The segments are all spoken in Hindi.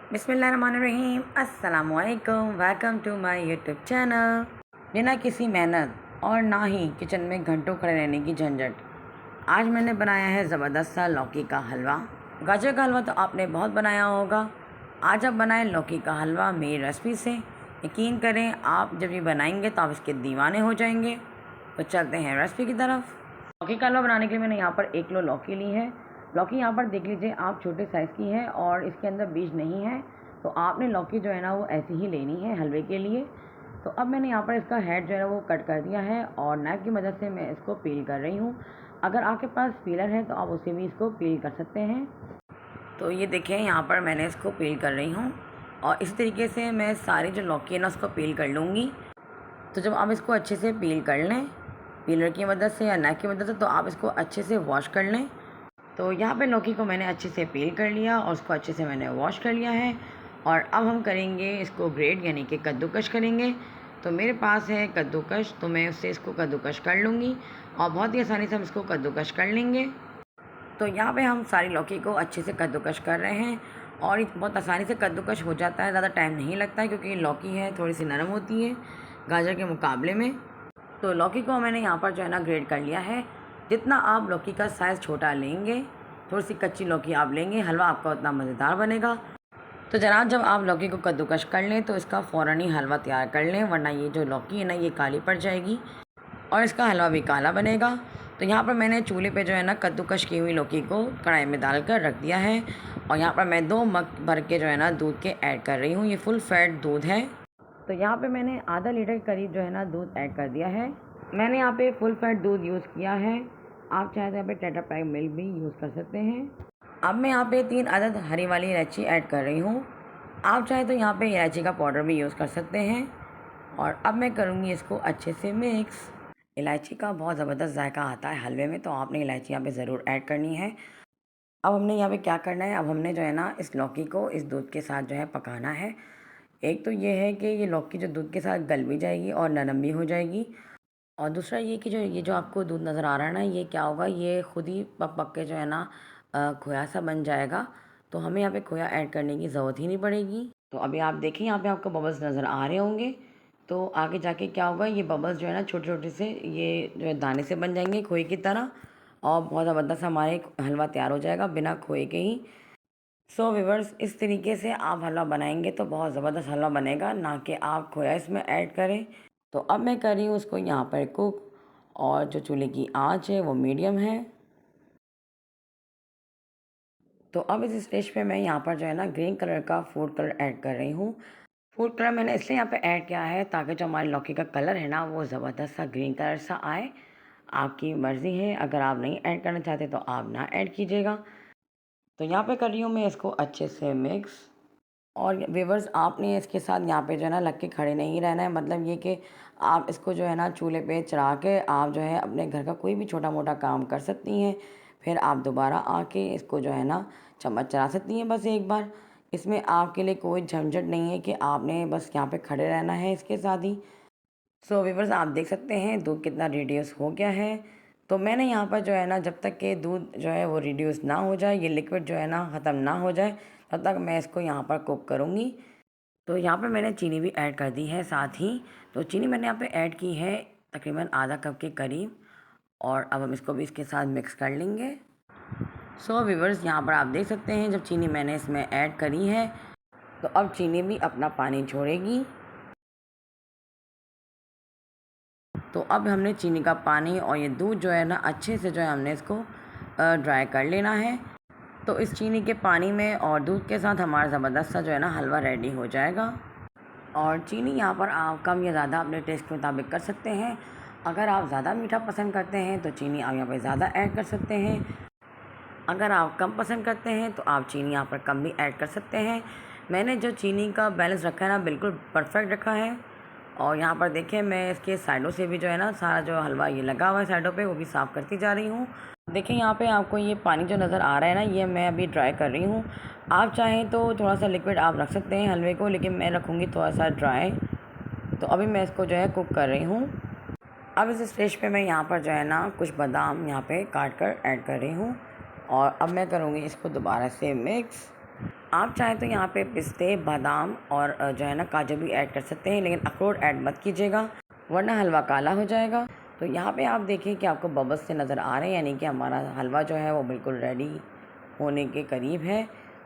बिस्मिल्लाहिर्रहमानिर्रहीम। अस्सलामुअलैकुम। Welcome to my YouTube channel. बिना किसी मेहनत और ना ही किचन में घंटों खड़े रहने की झंझट, आज मैंने बनाया है ज़बरदस्त सा लौकी का हलवा। गाजर का हलवा तो आपने बहुत बनाया होगा, आज आप बनाएं लौकी का हलवा मेरी रेसिपी से। यकीन करें, आप जब ये बनाएंगे तो आप इसके दीवाने हो जाएंगे। तो चलते हैं रेसिपी की तरफ। लौकी का हलवा बनाने के लिए मैंने यहाँ पर 1 किलो लौकी ली है। लौकी यहाँ पर देख लीजिए आप छोटे साइज़ की है और इसके अंदर बीज नहीं है, तो आपने लौकी जो है ना वो ऐसी ही लेनी है हलवे के लिए। तो अब मैंने यहाँ पर इसका हेड जो है वो कट कर दिया है और नाइफ़ की मदद से मैं इसको पील कर रही हूँ। अगर आपके पास पीलर है तो आप उसे भी इसको पील कर सकते हैं। तो ये देखें, यहाँ पर मैंने इसको पील कर रही हूँ और इस तरीके से मैं सारी जो लौकी है ना उसको पील कर लूँगी। तो जब आप इसको अच्छे से पील कर लें पीलर की मदद से या नाइफ़ की मदद से, तो आप इसको अच्छे से वॉश कर लें। तो यहाँ पे लौकी को मैंने अच्छे से पील कर लिया और उसको अच्छे से मैंने वॉश कर लिया है। और अब हम करेंगे इसको ग्रेट यानी कि कद्दूकश करेंगे। तो मेरे पास है कद्दूकश, तो मैं उससे इसको कद्दूकश कर लूँगी और बहुत ही आसानी से हम इसको कद्दूकश कर लेंगे। तो यहाँ पे हम सारी लौकी को अच्छे से कद्दूकश कर रहे हैं और बहुत आसानी से कद्दूकश हो जाता है, ज़्यादा टाइम नहीं लगता है क्योंकि लौकी है थोड़ी सी नरम होती है गाजर के मुकाबले में। तो लौकी को मैंने यहाँ पर जो है ना ग्रेट कर लिया है। जितना आप लौकी का साइज़ छोटा लेंगे, थोड़ी सी कच्ची लौकी आप लेंगे, हलवा आपका उतना मज़ेदार बनेगा। तो जनाब, जब आप लौकी को कद्दूकश कर लें तो इसका फ़ौरन ही हलवा तैयार कर लें, वरना ये जो लौकी है ना ये काली पड़ जाएगी और इसका हलवा भी काला बनेगा। तो यहाँ पर मैंने चूल्हे पे जो है ना कद्दूकश की हुई लौकी को कढ़ाई में डालकर रख दिया है और यहाँ पर मैं 2 मग भर के जो है ना दूध के ऐड कर रही हूँ। ये फुल फैट दूध है। तो यहाँ पे मैंने आधा लीटर करीब जो है ना दूध ऐड कर दिया है। मैंने यहाँ पे फुल फैट दूध यूज़ किया है, आप चाहे तो यहाँ पे टेट्रा पैक मिल्क भी यूज़ कर सकते हैं। अब मैं यहाँ पे 3 अदद हरी वाली इलायची ऐड कर रही हूँ, आप चाहे तो यहाँ पे इलायची का पाउडर भी यूज़ कर सकते हैं। और अब मैं करूँगी इसको अच्छे से मिक्स। इलायची का बहुत ज़बरदस्त जायका आता है हलवे में, तो आपने इलायची यहाँ पे ज़रूर ऐड करनी है। अब हमने यहाँ पे क्या करना है, अब हमने जो है ना इस लौकी को इस दूध के साथ जो है पकाना है। एक तो ये है कि ये लौकी जो दूध के साथ गल भी जाएगी और नरम भी हो जाएगी, और दूसरा ये कि जो ये जो आपको दूध नज़र आ रहा है ना, ये क्या होगा, ये खुद ही पक पक के जो है ना खोया सा बन जाएगा। तो हमें यहाँ पे खोया ऐड करने की ज़रूरत ही नहीं पड़ेगी। तो अभी आप देखें यहाँ पे आपको बबल्स नज़र आ रहे होंगे। तो आगे जाके क्या होगा, ये बबल्स जो है ना छोटे छोटे से ये जो है दाने से बन जाएंगे खोए की तरह, और बहुत ज़बरदस्त हमारे हलवा तैयार हो जाएगा बिना खोए के ही। सो व्यूअर्स, इस तरीके से आप हलवा बनाएंगे तो बहुत ज़बरदस्त हलवा बनेगा, ना कि आप खोया इसमें ऐड करें। तो अब मैं कर रही हूँ उसको यहाँ पर कुक, और जो चूल्हे की आंच है वो मीडियम है। तो अब इस स्टेज पे मैं यहाँ पर जो है ना ग्रीन कलर का फूड कलर ऐड कर रही हूँ। फूड कलर मैंने इसलिए यहाँ पे ऐड किया है ताकि जो हमारी लौकी का कलर है ना वो ज़बरदस्त सा ग्रीन कलर सा आए। आपकी मर्ज़ी है, अगर आप नहीं ऐड करना चाहते तो आप ना ऐड कीजिएगा। तो यहाँ पे कर रही हूँ मैं इसको अच्छे से मिक्स। और व्यूअर्स, आपने इसके साथ यहाँ पे जो है ना लग के खड़े नहीं रहना है, मतलब ये कि आप इसको जो है ना चूल्हे पे चढ़ा के आप जो है अपने घर का कोई भी छोटा मोटा काम कर सकती हैं। फिर आप दोबारा आके इसको जो है ना चम्मच चला सकती हैं बस एक बार। इसमें आपके लिए कोई झंझट नहीं है कि आपने बस यहाँ पे खड़े रहना है इसके साथ ही। सो व्यूअर्स, आप देख सकते हैं दूध कितना रिड्यूस हो गया है। तो मैंने यहाँ पर जो है ना जब तक कि दूध जो है वो रिड्यूस ना हो जाए, ये लिक्विड जो है ना ख़त्म ना हो जाए, तब तक मैं इसको यहाँ पर कुक करूँगी। तो यहाँ पे मैंने चीनी भी ऐड कर दी है साथ ही। तो चीनी मैंने यहाँ पे ऐड की है तकरीबन आधा कप के करीब, और अब हम इसको भी इसके साथ मिक्स कर लेंगे। सो व्यूअर्स, यहाँ पर आप देख सकते हैं जब चीनी मैंने इसमें ऐड करी है तो अब चीनी भी अपना पानी छोड़ेगी। तो अब हमने चीनी का पानी और ये दूध जो है ना अच्छे से जो है हमने इसको ड्राई कर लेना है। तो इस चीनी के पानी में और दूध के साथ हमारा ज़बरदस्त सा जो है ना हलवा रेडी हो जाएगा। और चीनी यहाँ पर आप कम या ज़्यादा अपने टेस्ट के मुताबिक कर सकते हैं। अगर आप ज़्यादा मीठा पसंद करते हैं तो चीनी आप यहाँ पर ज़्यादा ऐड कर सकते हैं। अगर आप कम पसंद करते हैं तो आप चीनी यहाँ पर कम भी ऐड कर सकते हैं। मैंने जो चीनी का बैलेंस रखा है ना बिल्कुल परफेक्ट रखा है। और यहाँ पर देखिए मैं इसके साइडों से भी जो है ना सारा जो हलवा ये लगा हुआ है साइडों पे वो भी साफ़ करती जा रही हूँ। देखिए यहाँ पे आपको ये पानी जो नज़र आ रहा है ना, ये मैं अभी ड्राई कर रही हूँ। आप चाहें तो थोड़ा सा लिक्विड आप रख सकते हैं हलवे को, लेकिन मैं रखूँगी थोड़ा सा ड्राई। तो अभी मैं इसको जो है कुक कर रही हूँ। अब इस स्टेज पे मैं यहाँ पर जो है ना कुछ बादाम यहाँ पे काट कर ऐड कर रही हूँ, और अब मैं करूँगी इसको दोबारा से मिक्स। आप चाहें तो यहाँ पे पिस्ते, बादाम और जो है ना काजू भी ऐड कर सकते हैं, लेकिन अखरोट ऐड मत कीजिएगा वरना हलवा काला हो जाएगा। तो यहाँ पे आप देखिए कि आपको बबल्स से नज़र आ रहे हैं, यानी कि हमारा हलवा जो है वो बिल्कुल रेडी होने के करीब है।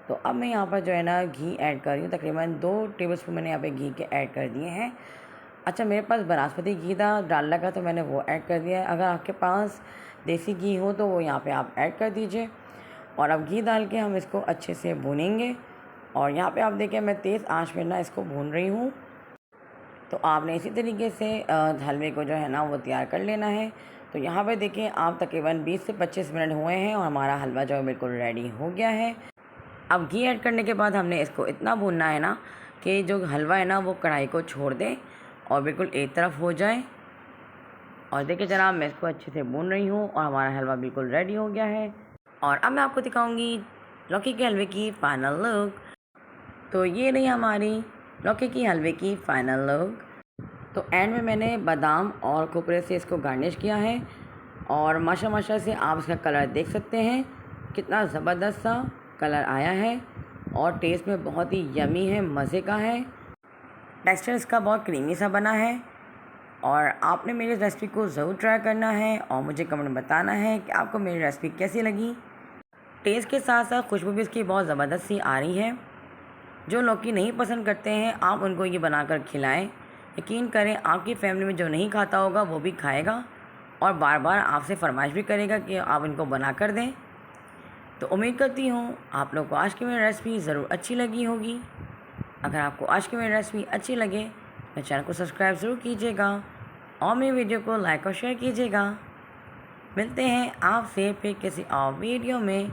तो अब मैं यहाँ पर जो है ना घी ऐड कर रही हूँ, तकरीबन 2 टेबलस्पून मैंने यहाँ पे घी के ऐड कर दिए हैं। अच्छा, मेरे पास बनास्पति घी था डालडा का, तो मैंने वो ऐड कर दिया है। अगर आपके पास देसी घी हो तो वो यहाँ पे आप ऐड कर दीजिए। और अब घी डाल के हम इसको अच्छे से भूनेंगे। और यहाँ पे आप देखिए मैं तेज़ आंच पे ना इसको भून रही हूँ। तो आपने इसी तरीके से हलवे को जो है ना वो तैयार कर लेना है। तो यहाँ पे देखिए आप तकरीबन 20 से 25 मिनट हुए हैं और हमारा हलवा जो है बिल्कुल रेडी हो गया है। अब घी ऐड करने के बाद हमने इसको इतना भूनना है ना कि जो हलवा है ना वो कढ़ाई को छोड़ दे और बिल्कुल एक तरफ हो जाए। और देखिए जनाब, मैं इसको अच्छे से भून रही हूँ और हमारा हलवा बिल्कुल रेडी हो गया है। और अब मैं आपको दिखाऊंगी लौकी के हलवे की फ़ाइनल लुक। तो ये रही हमारी लौकी की हलवे की फ़ाइनल लुक। तो एंड में मैंने बादाम और खोपरे से इसको गार्निश किया है और माशा से आप इसका कलर देख सकते हैं, कितना ज़बरदस्त सा कलर आया है और टेस्ट में बहुत ही यमी है, मज़े का है। टेक्सचर इसका बहुत क्रीमी सा बना है। और आपने मेरी रेसिपी को ज़रूर ट्राई करना है और मुझे कमेंट में बताना है कि आपको मेरी रेसिपी कैसी लगी। टेस्ट के साथ साथ खुशबू भी इसकी बहुत ज़बरदस्त सी आ रही है। जो लौकी नहीं पसंद करते हैं आप उनको ये बनाकर खिलाएं। यकीन करें आपकी फैमिली में जो नहीं खाता होगा वो भी खाएगा और बार बार आपसे फरमाइश भी करेगा कि आप इनको बना कर दें। तो उम्मीद करती हूँ आप लोग को आज की मेरी रेसिपी ज़रूर अच्छी लगी होगी। अगर आपको आज की मेरी रेसिपी अच्छी लगे तो चैनल को सब्सक्राइब ज़रूर कीजिएगा और मेरी वीडियो को लाइक और शेयर कीजिएगा। मिलते हैं आपसे फिर किसी और वीडियो में,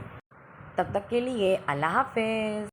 तब तक के लिए अल्लाह हाफ़िज़।